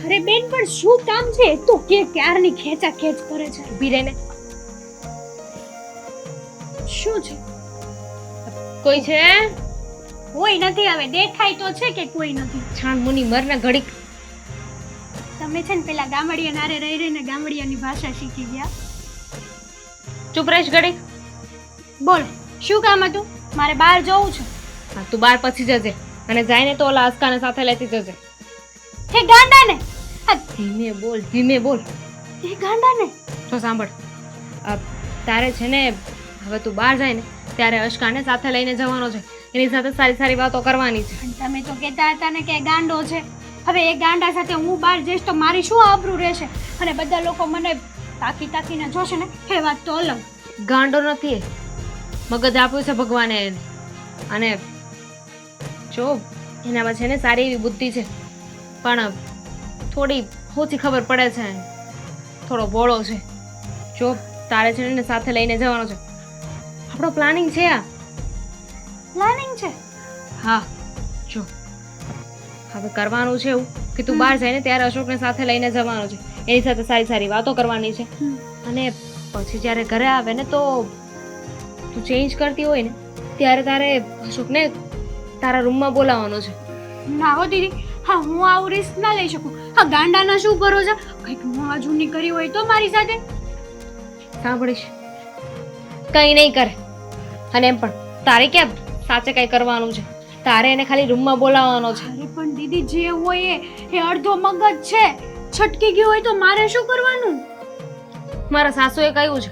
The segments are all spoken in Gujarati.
અરે બેન પણ શું કામ છે તું કે ક્યારની ખેંચા ખેંચ કરે છે ઊભી રહીને. શું છે કોઈ છે? કોઈ નથી હવે દેખાય તો છે કે કોઈ નથી છાણ મુની મરને ઘડીક. તમે છે ને પેલા ગામડિયા નારે રહી રહીને ગામડિયાની ભાષા શીખી ગયા ચૂપ રહીશ ઘડીક. બોલ શું કામ હતું મારે બહાર જવું છે હા તું બાર પછી જજે અને જાય ને તો ઓલા અસ્કાને સાથે લેતી જજે. હે ગાંડા ને ધીમે બોલ ધીમે બોલ. હે ગાંડા ને તો સાંભળ, તારે છે ને હવે તું બહાર જાય ને ત્યારે અસ્કાને સાથે લઈને જવાનો છે. એની સાથે સારી સારી વાતો કરવાની છે. પણ તમે તો કહેતા હતા ને કે ગાંડો છે. હવે એ ગાંડા સાથે હું બહાર જઈશ તો મારી શું આબરૂ રહેશે અને બધા લોકો મને તાકી તાકીને જોશે ને એ વાત તો અલગ. ગાંડો નથી એ, મગજ આપ્યું છે ભગવાને એને. અને જો એનામાં છે ને સારી એવી બુદ્ધિ છે પણ થોડી ઓછી ખબર પડે છે એને. થોડો ભોળો છે. જો તારે છે ને એને સાથે લઈને જવાનો છે. આપણો પ્લાનિંગ છે આ. પ્લાનિંગ છે હા જો હવે કરવાનું છે એવું કે તું બહાર જાય ને ત્યારે અશોકને સાથે લઈને જવાનો છે. એની સાથે સારી સારી વાતો કરવાની છે. અને પછી જ્યારે ઘરે આવે ને તો તું ચેન્જ કરતી હોય ને ત્યારે તારે અશોકને તારા રૂમમાં બોલાવવાનો છે. ના હો દીદી હા હું આવું રિસ્ક ના લઈ શકું. હા ગાંડાના શું ભરોસા કંઈક મોજૂની કરી હોય તો મારી સાથે. સાંભળીશ કંઈ નહીં કરે. અને એમ પણ તારે ક્યાં સાચે કંઈ કરવાનું છે. તારે એને ખાલી રૂમમાં બોલાવવાનો છે. અરે પણ દીદી જે હોય એ અડધો મગજ છે. છટકી ગયો હોય તો મારે શું કરવાનું? મારા સાસુએ કહ્યું છે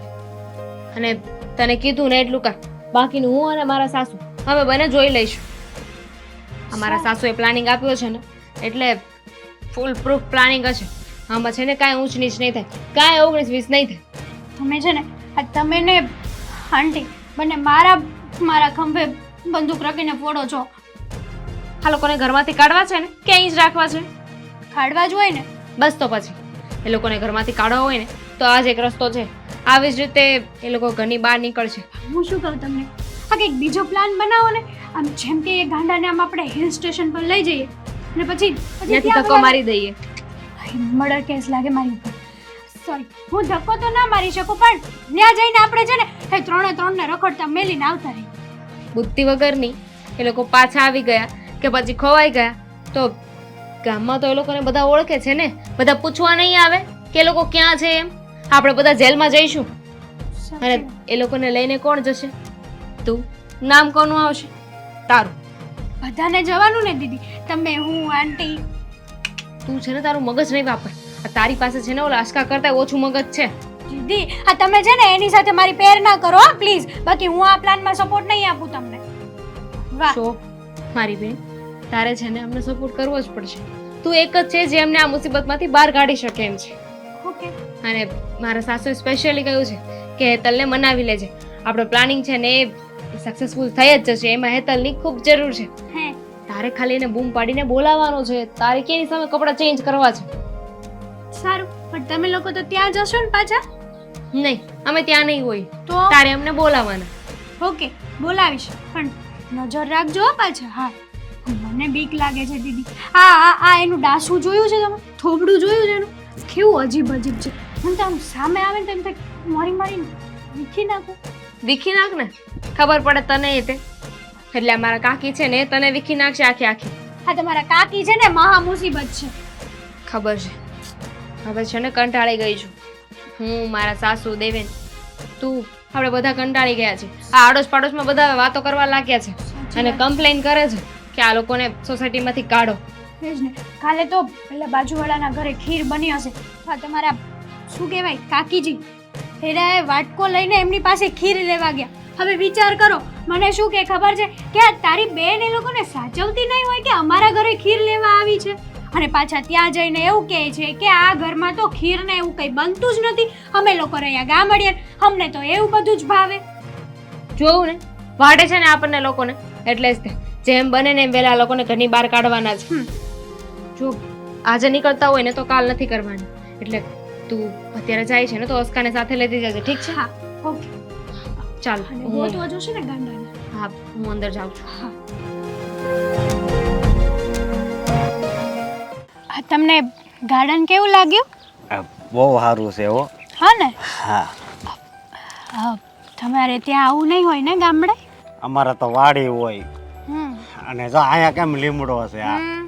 અને તને કીધું ને એટલું કર. બાકીનું હું અને મારા સાસુ અમે બંને જોઈ લઈશું. અમારા સાસુએ પ્લાનિંગ આપ્યો છે ને એટલે ફૂલ પ્રૂફ પ્લાનિંગ હશે. આમાં છે ને કાંઈ ઊંચ નીચ નહીં થાય, કાંઈ 19-20 નહીં થાય. તમે છે ને આ તમે ને આંટી બંને મારા ખંભે બંદૂક રાખીને ફોડો છો. આ લોકોને ઘરમાંથી કાઢવા છે ને કે અહીં જ રાખવા છે? ખાડવા જ હોય ને. બસ તો પછી એ લોકોને ઘરમાંથી કાઢવા હોય ને તો આ જ એક રસ્તો છે. આવી જ રીતે એ લોકો ઘરની બહાર નીકળશે. હું શું કહું તમને આ કંઈક બીજો પ્લાન બનાવો ને આમ જેમ કે એ ગાંડાને આમ આપણે હિલ સ્ટેશન પર લઈ જઈએ અને પછી ત્યાંથી ધક્કો મારી દઈએ. મર્ડર કેસ લાગે મારી ઉપર. સોરી હું ધક્કો તો ના મારી શકું પણ ત્યાં જઈને આપણે છે ને એ ત્રણને રખડતા મેલીને આવતા રહીએ. બુદ્ધિ વગરની એ લોકો પાછા આવી ગયા કે પછી ખોવાઈ ગયા તો ગામમાં તો એ લોકોને બધા ઓળખે છે ને. બધા પૂછવા નહીં આવે કે એ લોકો ક્યાં છે એમ. આપણે બધા જેલમાં જઈશું અને એ લોકોને લઈને કોણ જશે? તું. નામ કોનું આવશે? તારું. બધાને જવાનું ને દીદી. તમે હું આંટી. તું છે ને તારું મગજ નહીં વાપર. આ તારી પાસે છે ને ઓલા આશકા કરતા ઓછું મગજ છે. દીદી આ તમે છે ને એની સાથે મારી પેર ના કરો હા પ્લીઝ. બાકી હું આ પ્લાનમાં સપોર્ટ નહીં આપું તમને. વાહ શો મારી બેન, તારે છે ને અમને સપોર્ટ કરવો જ પડશે. તું એક જ છે જે અમને આ મુસીબતમાંથી બહાર કાઢી શકે એમ છે. ઓકે. અને મારા સાસુએ સ્પેશિયલી કહ્યું છે કે હેતલને મનાવી લેજે. આપણો પ્લાનિંગ છે ને એ સક્સેસફુલ થઈ જ જશે. એમાં હેતલની ખૂબ જરૂર છે. હે તારે ખાલી એને બૂમ પાડીને બોલાવવાનો છે. તારે કેની સામે કપડાં ચેન્જ કરવા છે. સારું પણ તમે લોકો તો ત્યાં જશો ને પાછા? નહીં, અમે ત્યાં નહીં હોય. તો તારે અમને બોલાવવાના. ઓકે બોલાવીશ પણ નજર રાખજો હો પાછા. હા મને બીક લાગે છે દીદી. આ એનું ડાસું જોયું છે તમે? થોબડું જોયું છે એનું? કેવું અજીબ અજીબ છે. મને તો આમ સામે આવે ને તેમ થાય મારીને વીખી નાખું. વીખી નાખ ને, ખબર પડે તને એ તે. એટલે અમારા કાકી છે ને તને વીખી નાખશે આખી આખી. હા તમારા કાકી છે ને મહા મુસીબત છે. ખબર છે. હવે છે ને કંટાળી ગઈ છું હું, મારા સાસુ, દેવેન, તું. આપણે બધા કંટાળી ગયા છે. આ આડોશ પાડોશમાં બધા વાતો કરવા લાગ્યા છે અને કમ્પ્લેન કરે છે કે આ લોકોને સોસાયટીમાંથી કાઢો. એ જ ને કાલે તો પેલા બાજુવાળાના ઘરે ખીર બની હશે. હા તમારા શું કહેવાય કાકીજી એરાએ વાટકો લઈને એમની પાસે ખીર લેવા ગયા. હવે વિચાર કરો મને શું કે ખબર છે કે આ તારી બેન એ લોકોને સાચવતી નહીં હોય કે અમારા ઘરે ખીર લેવા આવી છે અને પાછા ત્યાં જઈને એવું કહે છે કે આ ઘરમાં તો ખીર ને એવું કંઈ બનતું જ નથી. અમે લોકો રહ્યા ગામડિયા, અમને તો એવું બધું જ ભાવે. જોવું ને વાટે છે ને આપણને લોકોને. એટલે જ તે જેમ બને ને એમ વહેલા લોકોને ઘરની બહાર કાઢવાના છે. જો આજે નીકળતા હોય ને તો કાલ નથી કરવાની. એટલે તું અત્યારે જાય છે ને તો અસ્કાને સાથે લેતી જજે. ઠીક છે? હા ઓકે ચાલ અને ગોતવા જોશે ને ગાંડાને. હા હું અંદર જાઉં છું. હા તમને ગાર્ડન કેવું લાગ્યું? બહુ સારું છે હો. હા ને? હા, તમારે ત્યાં આવું નહીં હોય ને ગામડે? અમારે તો વાડી હોય હમ અને જો અહીંયા કેમ લીમડો છે આ હમ.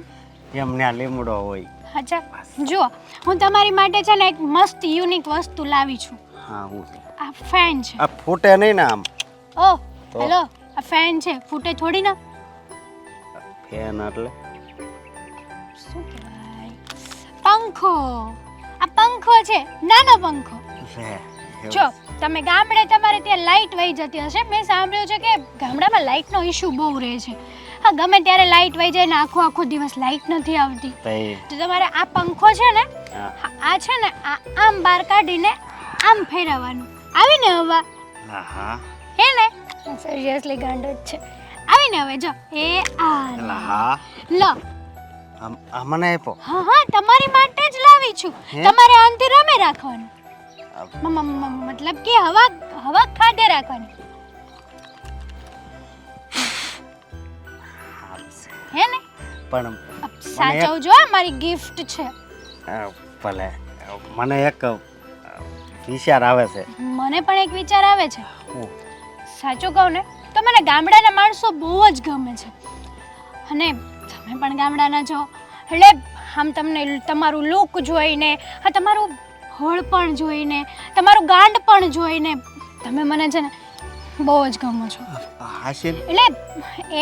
કેમ ત્યાં લીમડો હોય. અચ્છા જુઓ, હું તમારી માટે છે ને એક મસ્ત યુનિક વસ્તુ લાવી છું. હા હું આ ફેન છે. આ ફૂટે નહીં ને આમ ઓહ તો? હેલો, આ ફેન છે, ફૂટે થોડી ના. ફેન એટલે શું કહેવાય? પંખો. આ પંખો છે, નાનો પંખો. લે, એવું. જો તમે ગામડે તમારે ત્યાં લાઈટ વહી જતી હશે. મેં સાંભળ્યું છે કે ગામડામાં લાઈટનો ઇશ્યુ બહુ રહે છે. હા, ગમે ત્યારે લાઈટ વહી જાય ને આખો દિવસ લાઈટ નથી આવતી. તઈ, તો તમારે આ પંખો છે ને, હા. આ છે ને આ આમ બહાર કાઢીને આમ ફેરવવાનું. આવીને હવા હા હા હે ને? સિરિયસલી ગાંડો જ છે. આવીને હવે જો એ એટલે આ હા લો. આ મને આપ્યો. હા હા, તમારી માટે જ લાવી છું. હે? તમારે આનથી રમે રાખવાનું. મતલબ કે હવા ખાધે રાખવાની. હે ને? પણ સાચવજો, આ મારી ગિફ્ટ છે. ભલે મને એક વિચાર આવે છે. મને પણ એક વિચાર આવે છે. હું સાચું કહું ને તો મને ગામડાના માણસો બહુ જ ગમે છે. અને તમે પણ ગામડાના છો એટલે આમ તમને તમારું લુક જોઈને, આ તમારું હોળ પણ જોઈને, તમારું ગાંડ પણ જોઈને તમે મને છે ને બહુ જ ગમો છો. હાશિલ. એટલે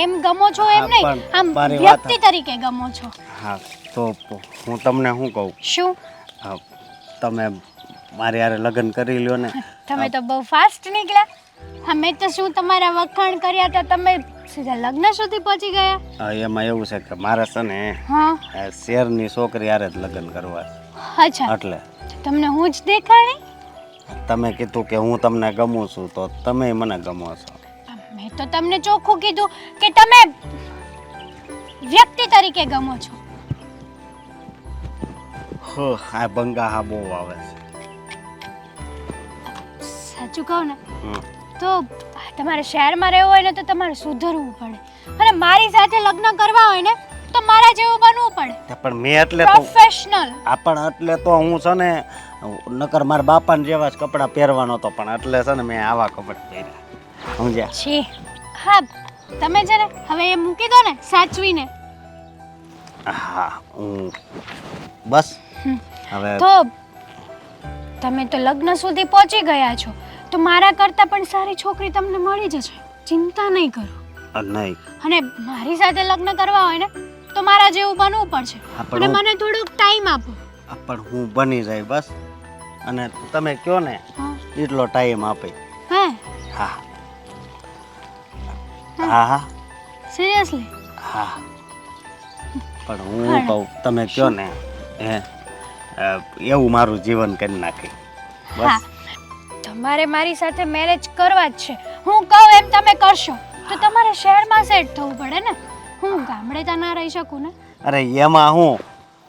એમ ગમો છો એમ હા, નહીં, પણ આમ મારી વાત વ્યક્તિ તરીકે ગમો છો. હા તો હું તમને શું કહું. શું? હા, તમે મારી હારે લગ્ન કરી લ્યો ને. તમે તો બહુ ફાસ્ટ નીકળ્યા. હા, મેં તો શું તમારા વખાણ કર્યા હતા, તમે સીધા લગ્ન સુધી પહોંચી ગયા. એમાં એવું છે કે મારે છે ને હા આ શેરની છોકરી હારે જ લગ્ન કરવા અચ્છા, એટલે તમને હું જ દેખાણી. તમે કીધું કે હું તમને ગમું છું તો તમે મને ગમો છો. મેં તો તમને ચોખ્ખું કીધું કે તમે વ્યક્તિ તરીકે ગમો છો. આ બંગા હા બહુ આવે છે. સાચું કહું ને હમ. તો તમારે શહેરમાં રહેવું હોય ને તો તમારે સુધરવું પડે, અને મારી સાથે લગ્ન કરવા હોય ને તો મારા જેવું બનવું પડે. પણ મેં એટલે તો પ્રોફેશનલ. પણ એટલે તો હું છે ને નકર મારા બાપાને જેવા જ કપડાં પહેરવાનો હતો, પણ એટલે છે ને મેં આવા કપડાં પહેર્યા સમજ્યા. છી. હા, તમે છે ને હવે એ મૂકી દો ને સાચવીને. હા હું બસ હમ. હવે તો તમે તો લગ્ન સુધી પહોંચી ગયા છો, તો મારા કરતાં પણ સારી છોકરી તમને મળી જશે, ચિંતા નહીં કરો. નહીં. અને મારી સાથે લગ્ન કરવા હોય ને તો મારા જેવું બનવું પડશે. હા, પણ અને હું- મને થોડોક ટાઈમ આપો. પણ હું બની જાય બસ, અને તમે કયો ને હા એટલો ટાઈમ આપે. હે? હા હા હા સિરિયસલી? હા પણ હું કહું તમે કયો ને હે એવું મારું જીવન કરી નાખે હા, બસ. તમારે મારી સાથે મેરેજ કરવા જ છે. હું કહું એમ તમે કરશો તો તમારે શહેરમાં સેટ થવું પડે ને. હું ગામડે તો ના રહી શકું ને. અરે એમાં હું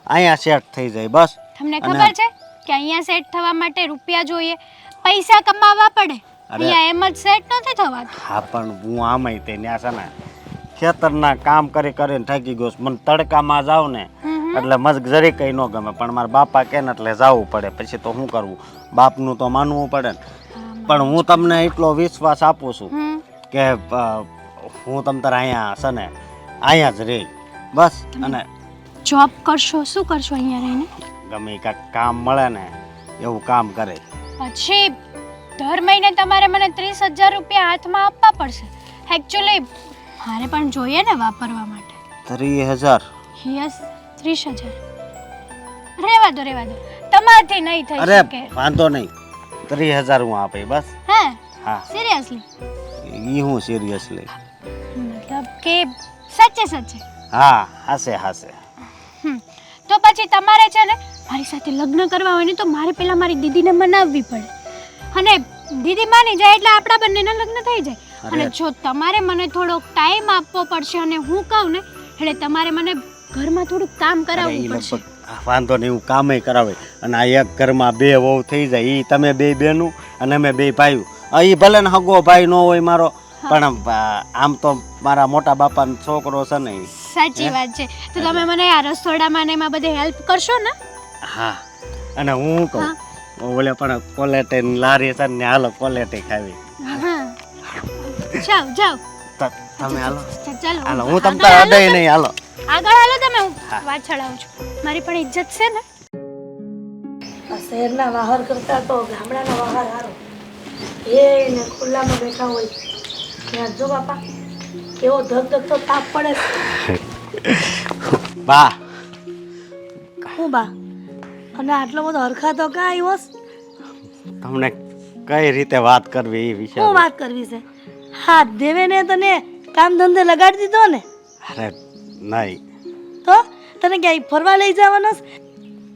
અહીંયા સેટ થઈ જાય બસ. તમને અને- ખબર છે કે અહીંયા સેટ થવા માટે રૂપિયા જોઈએ, પૈસા કમાવા પડે. અરે- અહીંયા એમ જ સેટ નથી થવાતું. હા પણ હું આમાંય તે ત્યાં છે ને ખેતરના કામ કરી કરીને થાકી ગયો છું. મને તડકામાં જાઉં ને હમ. એટલે મજ જરી કંઈ ન ગમે, પણ મારા બાપા કહે ને એટલે જવું પડે. પછી તો શું કરવું, બાપનું તો માનવું પડે ને. પણ હું તમને એટલો વિશ્વાસ આપું છું હમ. કે હું તમ તારે અહીંયા છે ને અહીંયા જ રહી બસ. અને જોબ કરશો? શું કરશો અહીંયા રહીને? ગમે ઈ કાંઈક કામ મળે ને એવું કામ કરે. પછી દર મહિને તમારે મને 30,000 રૂપિયા હાથમાં આપવા પડશે. એકચ્યુઅલી મારે પણ જોઈએ ને વાપરવા માટે. 30,000? યસ, 30,000. રહેવા દો. તમારથી નહીં થઈ અરે શકે. વાંધો નહીં, 30,000 હું આપે બસ. હે? હા સિરિયસલી? ઈ હું સિરિયસલી. મતલબ કે સચ્ચે? હા હાસે. તો પછી તમારે છે ને મારી સાથે લગ્ન કરવા હોય ને તો મારે પહેલા મારી દીદીને મનાવવી પડે, અને દીદી માની જાય એટલે આપણા બંનેના લગ્ન થઈ જાય. અરે. અને જો તમારે મને થોડોક ટાઈમ આપવો પડશે, અને હું કહું ને એટલે તમારે મને ઘરમાં થોડુંક કામ અરે ઈ કરાવવું પડશે. લગભગ વાંધો નહીં, હું કામે કરાવે. અને આ એક ઘરમાં 2 વહુ થઈ જાય, ઈ તમે 2 બેનું અને અમે 2 ભાઈઓ. ઈ ભલે ને હગો ભાઈ ન હોય મારો, પણ આમ તો મારા મોટા બાપાનો છોકરો છે ને ઈ. સાચી વાત છે. તો તમે મને આ રસોડામાં ને એમાં બધે હેલ્પ કરશો ને? હા અને હું કહું ઓલે પણ કોલેટે લારી છે ને હાલો કોલેટે ખાવી જાઓ જાઓ તમે હાલો ચાલો હાલો હું તમ તાર અડે નહીં હાલો આગળ હાલો તમે હું પાછળ આવું છું મારી પણ ઇજ્જત છે ને આ શહેરના વાહર કરતા તો ગામડાના વાહર સારો એને ખુલ્લામાં બેઠા હોય ત્યાં જો બાપા કેવો ધગધગતો તાપ પડે છે. બા હું બા અને આટલો બધો હરખાતો કાં આવ્યો છે? તમને કઈ રીતે વાત કરવી એ વિશે શું વાત કરવી છે? હા દેવે ને તને કામ ધંધે લગાડી દીધો ને અરે નહીં તો તને ક્યાંય ફરવા લઈ જવાનો છે?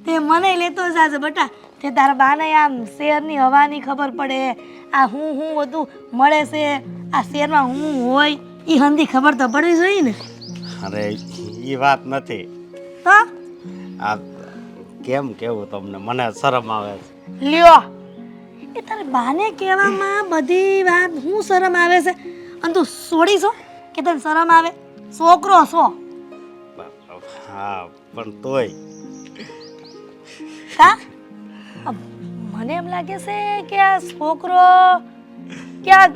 તે મને લેતો જાજે બટા તે તારા બાને આમ શહેરની હવાની ખબર પડે આ હું બધું મળે છે આ શહેરમાં હું હોય એ હંધી ખબર તો પડવી જોઈએ ને. અરે એ વાત નથી તો આ કેમ કેવું તમને મને શરમ આવે છે લ્યો એ તારે બાને કહેવામાં બધી વાત હું શરમ આવે છે અને તું છોડી છો કે તને શરમ આવે? છોકરો છો હા પણ તોય કા મને એમ લાગે છે કે આ છોકરો ક્યાં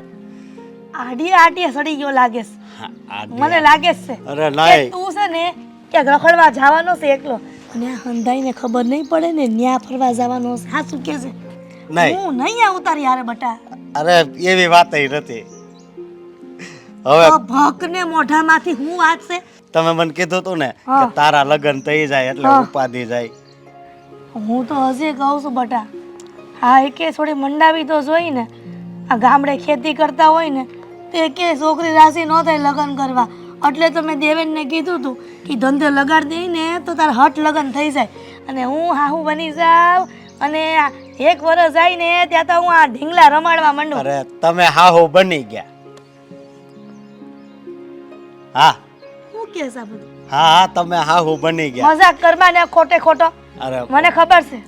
આડીએ સડી ગયો લાગે છે. હા, આ મને લાગે જ છે અરે કે નહીં તું છે ને ક્યાંક રખડવા જવાનો છે એકલો ન્યા હંધાઈને ખબર નહીં પડે ને ન્યા ફરવા જવાનો છે. હા શું કે છે? નહીં હું નહીં આવું તારી હારે બટા. અરે એવી વાત નથી હવે તો ભકને મોઢામાંથી હું વાત છે? તમે મને કીધું તું ને કે હા. તારા લગ્ન થઈ જાય એટલે હા. ઉપાધિ જાય હું તો હજી કહું છું બટા હા એકે થોડી મંડાવી તો જોઈ ને આ ગામડે ખેતી કરતા હોય ને તે કે છોકરી રાશિ ન થાય લગ્ન કરવા એટલે તો મેં દેવેનને કીધું હતું કે ધંધે લગાડી દઈ ને તો તારે હટ લગ્ન થઈ જાય અને હું હાહુ બની જાઉં અને આ 1 વર્ષ જાય ને ત્યાં તો હું આ ઢીંગલા રમાડવા માંડું. અરે તમે હાહુ બની ગયા હા શું કે છે આ બધું? હા હા તમે હાહુ બની ગયા મજાક કરવા ને ખોટે ખોટો અરે મને ખબર છે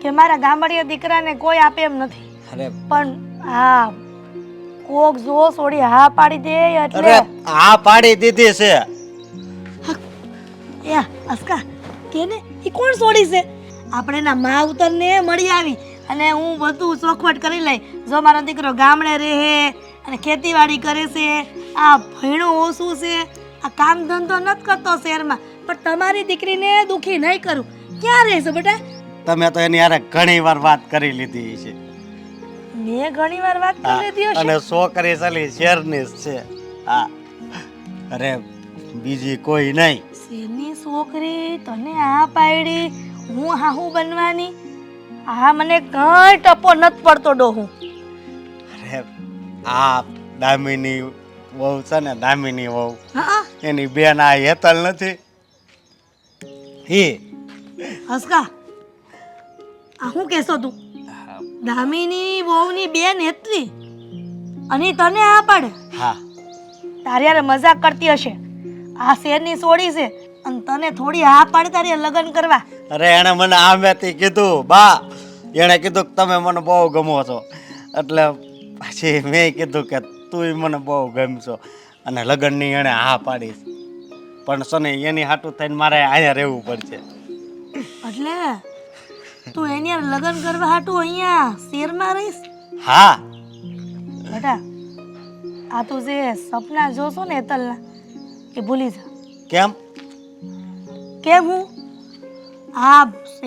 કે મારા ગામડિયા દીકરાને કોઈ આપે એમ નથી અરે પણ હા કોક જો છોડી હા પાડી દે એટલે અરે આ પાડી દીધી છે એ અસ્કા કેને ઈ કોણ છોડી છે? આપણે ના માવતરને મળી આવી અને હું બધું ચોખવટ કરી લઈ જો મારો દીકરો ગામડે રહે અને ખેતીવાડી કરે છે આ ભણ્યો ઓછું છે આ કામ ધંધો નથી કરતો શહેરમાં પણ તમારી દીકરીને દુખી નહીં કરું. ક્યાં રહેશે બેટા? તમે તો એની હારે ઘણી વાર વાત કરી લીધી છે મેં ઘણી વાર વાત કરી લીધી હશે. અને છોકરી ચાલી શેરની જ છે હા અરે બીજી કોઈ નહીં શેરની છોકરી તને આ પાયડી હું હાહુ બનવાની આ મને કઈ ટપો નથી પડતો ડોહું. અરે આ દામિની વહુ છે ને દામિની વહુ હા એની બેન આ હેતલ નથી હી હસકા આ શું કહેશો તું? દામિની વહુની બેન હેતલી અને ઈ તને આ પાડે? હા તારી યાર મજાક કરતી હશે. આ શેરની સોડી છે અને તને થોડી હા પાડે તારી હારે લગ્ન કરવા. અરે એણે મને આમેથી કીધું બા એણે કીધું કે તમે મને બહુ ગમો છો એટલે પછી મેં કીધું કે તું મને બહુ ગમશો અને લગ્નની એણે હા પાડીશ પણ સને એની હાટું થઈને મારે અહીંયા રહેવું પડશે એટલે તું એની હારે લગ્ન કરવા હાટું અહીંયા શહેરમાં રહીશ? હા બેટા આ તું જે સપના જોશો ને હેતલના એ ભૂલી જા. કેમ કેમ હું આ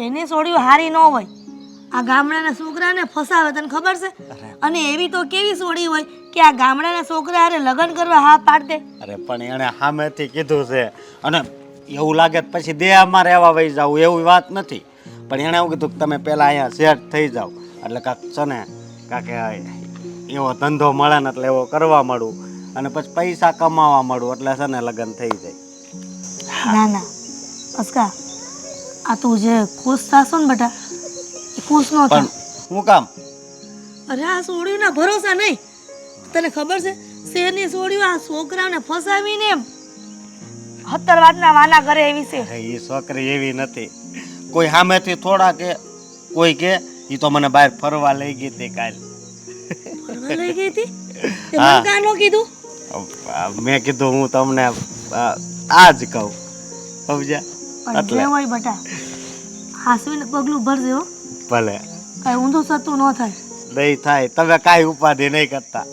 એની છોડીઓ હારી ન હોય આ ગામડાના છોકરાને ફસાવે તને ખબર છે? અને એવી તો કેવી છોડી હોય કે આ ગામડાના છોકરા હારે લગ્ન કરવા હા પાડ દે. અરે પણ એણે સામેથી કીધું છે અને એવું લાગે તો પછી દેહમાં રહેવા વહી જાવ એવી વાત નથી પણ એણે એવું કીધું કે તમે પહેલાં અહીંયા સેટ થઈ જાઓ એટલે કાંક છે ને કાંક એવો ધંધો મળે ને એટલે એવો કરવા મળું અને પછી પૈસા કમાવા મળું એટલે છે ને લગ્ન થઈ જાય ના ના અસ્કા આ તું જે ખુશ થશો ને બેટા એ ખુશ ન પણ થા. શું કામ અરે આ છોડીઓના ભરોસા નહીં. તને ખબર છે શેરની છોડીઓ આ છોકરાઓને ફસાવીને એમ 17 વાતના વાના કરે એવી છે. અરે એ છોકરી એવી નથી કોઈ સામેથી થોડા કે કોઈ કે એ તો મને બહાર ફરવા લઈ ગઈ હતી કાલ ફરવા લઈ ગઈ હતી તે મને કાં નો કીધું? મેં કીધું હું તમને આ જ કહું સમજ્યા પણ જે હોય બેટા હાસવીને પગલું ભરજો. ભલે કાંઈ ઊંધું સતું ન થાય. નહીં થાય, તમે કાંઈ ઉપાધિ નહીં કરતા.